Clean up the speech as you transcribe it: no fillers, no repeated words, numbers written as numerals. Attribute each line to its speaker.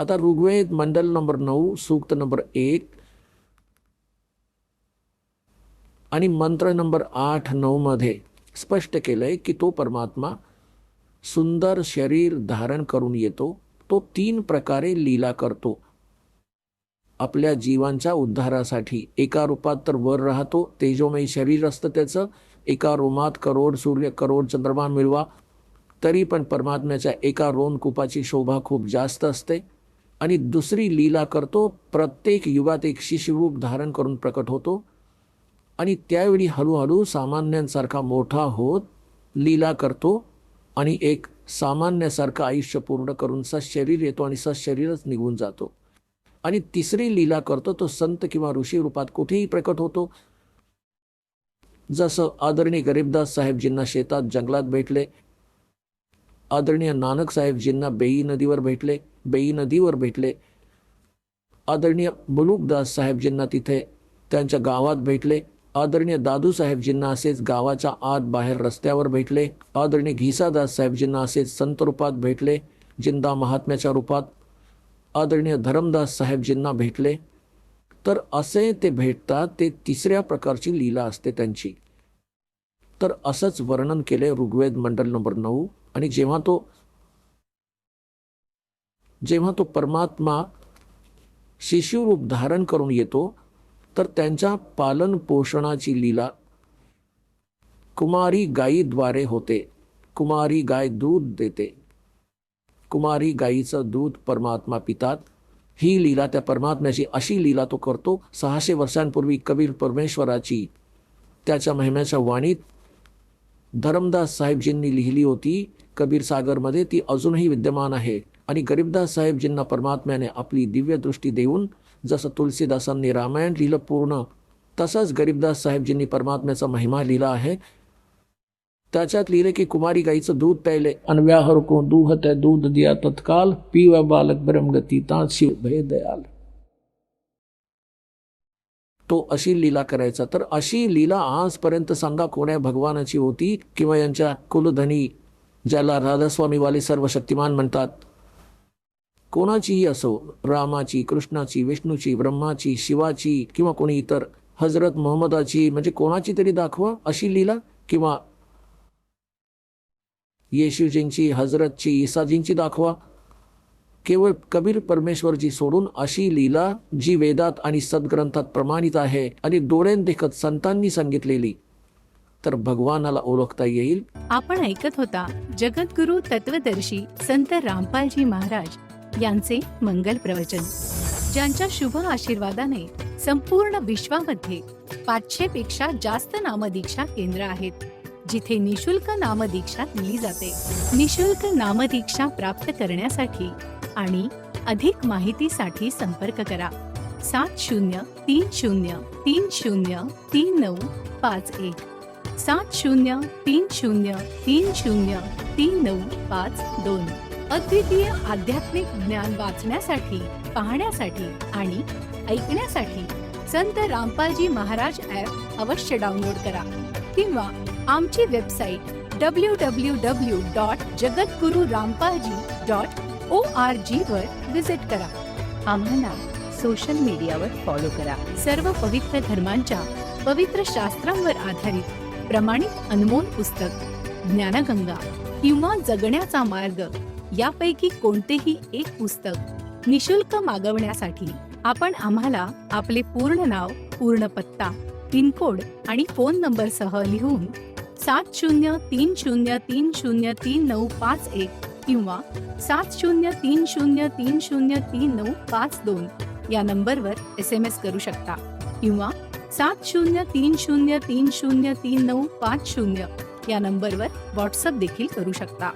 Speaker 1: आता ऋग्वेद मंडल नंबर 9 सूक्त नंबर 1 आणि मंत्र नंबर 8-9 मध्ये स्पष्ट केलंय की तो परमात्मा सुंदर शरीर धारण करून येतो. तो 3 प्रकारे लीला करतो आपल्या जीवांच्या उद्धारासाठी. एका रूपात तर वर राहतो, तेजोमय शरीर असतं त्याचं, एका रोमात करोड सूर्य करोड चंद्रमा मिळवा तरी पण परमात्म्याच्या एका रोमकूपाची शोभा खूप जास्त असते. आणि दुसरी लीला करतो, प्रत्येक युगात एक शिशुरूप धारण करून प्रकट होतो आणि त्यावेळी हळूहळू सामान्यांसारखा मोठा होत लीला करतो आणि एक सामान्यासारखं आयुष्य पूर्ण करून सशरीर येतो आणि सशरीरच निघून जातो. आणि तिसरी लीला करतो तो संत किंवा ऋषी रूपात कुठेही प्रकट होतो. जसं आदरणीय गरीबदास साहेबजींना शेतात जंगलात भेटले, आदरणीय नानक साहेबजींना बेई नदीवर भेटले, आदरणीय मुलुकदास साहेबजींना तिथे त्यांच्या गावात भेटले, आदरणीय दादू साहेबजींना असेच गावाच्या आत बाहेर रस्त्यावर भेटले, आदरणीय घिसादास साहेबजींना असेच संत रूपात भेटले, जिंदा महात्म्याच्या रूपात, आदरणीय धरमदास साहेबजींना भेटले. तर असे ते भेटतात, ते तिसऱ्या प्रकारची लीला असते त्यांची. तर असंच वर्णन केले ऋग्वेद मंडल नंबर 9. आणि जेव्हा तो परमात्मा शिशुरूप धारण करून येतो तर त्यांच्या पालन पोषणाची लीला कुमारी गायीद्वारे होते. कुमारी गाय दूध देते, कुमारी गायीचं दूध परमात्मा पितात. ही लीला त्या परमात्म्याची, अशी लीला तो करतो. 600 वर्षांपूर्वी कबीर परमेश्वराची त्याच्या महिम्याच्या वाणीत धरमदास साहेबजींनी लिहिली होती कबीर सागरमध्ये, ती अजूनही विद्यमान आहे. आणि गरीबदास साहेबजींना परमात्म्याने आपली दिव्य दृष्टी देऊन, जसं तुलसीदासांनी रामायण लिहिलं पूर्ण, तसंच गरीबदास साहेबजींनी परमात्म्याचा महिमा लिहिला आहे. त्याच्यात लिहिले की कुमारी गाईचं दूध प्यायले, अनव्याहर को दूहत दूध दिया तत्काल, पीव बालक ब्रह्मगती तात शिव भय दयाल. तो अशी लीला करायचा. तर अशी लीला आजपर्यंत सांगा कोण्या भगवानाची होती किंवा यांच्या कुलधनी, ज्याला राधास्वामीवाले सर्वशक्तिमान म्हणतात, कोणाचीही असो, रामाची, कृष्णाची, विष्णूची, ब्रह्माची, शिवाची किंवा कोणी इतर, हजरत मोहम्मदाची, म्हणजे कोणाची तरी दाखवा अशी लीला. किंवा येशूजींची, हजरतची, ईसाजींची दाखवा. केवळ कबीर परमेश्वरजी सोडून अशी लीला जी वेदात आणि सद्ग्रंथात प्रमाणित आहे आणि डोळ्याने देखत संतांनी सांगितलेली, तर भगवानाला ओळखता येईल.
Speaker 2: आपण ऐकत होता जगद्गुरु तत्वदर्शी संत रामपालजी महाराज यांचे मंगल प्रवचन, ज्यांच्या शुभ आशीर्वादाने संपूर्ण विश्वामध्ये 500 पेक्षा जास्त नामदीक्षा केंद्र आहेत, जिथे निशुल्क नामदीक्षा दिली जाते. निशुल्क नामदीक्षा प्राप्त करण्यासाठी आणि अधिक माहितीसाठी संपर्क करा 7030303951, 7030303952. अद्वितीय आध्यात्मिक ज्ञान वाचण्यासाठी, पाहण्यासाठी आणि ऐकण्यासाठी संत रामपालजी महाराज ॲप अवश्य डाउनलोड करा किंवा आमची वेबसाईट www.jagadgururampalji.org वर विजिट करा. आम्हाला सोशल मीडियावर फॉलो करा. सर्व पवित्र धर्मांच्या पवित्र शास्त्रांवर आधारित प्रमाणित अनमोल पुस्तक ज्ञानगंगा किंवा जगण्याचा मार्ग यापैकी कोणतेही एक पुस्तक निशुल्क मागवण्यासाठी आपण आम्हाला आपले पूर्ण नाव, पूर्ण पत्ता, पिनकोड आणि फोन नंबर सह लिहून 7030303951 किंवा 7030303952 या नंबरवर SMS करू शकता किंवा 7030303950 या नंबरवर व्हॉट्सअप देखील करू शकता.